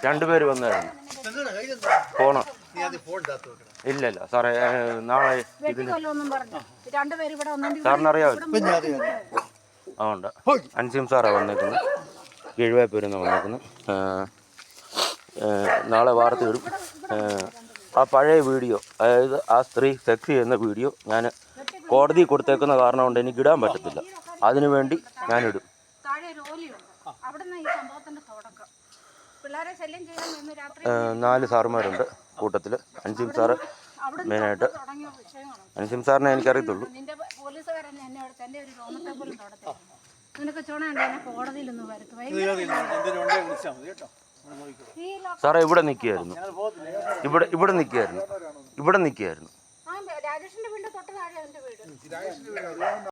രണ്ടുപേര് വന്നായിരുന്നു. ഫോണ് ഇല്ലല്ല സാറേ, നാളെ സാറിനറിയാമല്ലോ. അതുകൊണ്ട് അൻസിം സാറാണ് വന്നേക്കുന്നത്, കീഴ്വായ്പൂരിൽ നിന്ന് വന്നേക്കുന്നത്. നാളെ വാർത്ത ഇടും. ആ പഴയ വീഡിയോ, അതായത് ആ സ്ത്രീ സെക്സ് ചെയ്യുന്ന വീഡിയോ ഞാൻ കോടതി കൊടുത്തേക്കുന്ന കാരണം കൊണ്ട് എനിക്ക് ഇടാൻ പറ്റത്തില്ല. അതിനു വേണ്ടി ഞാനിടും. 4 സാറുമാരുണ്ട് കൂട്ടത്തിൽ. അൻസിം സാറ് മെയിനായിട്ട്. അൻസിം സാറിനെ എനിക്കറിയത്തുള്ളൂ. സാറേ ഇവിടെ നിൽക്കുകയായിരുന്നു, ഇവിടെ നിൽക്കുകയായിരുന്നു.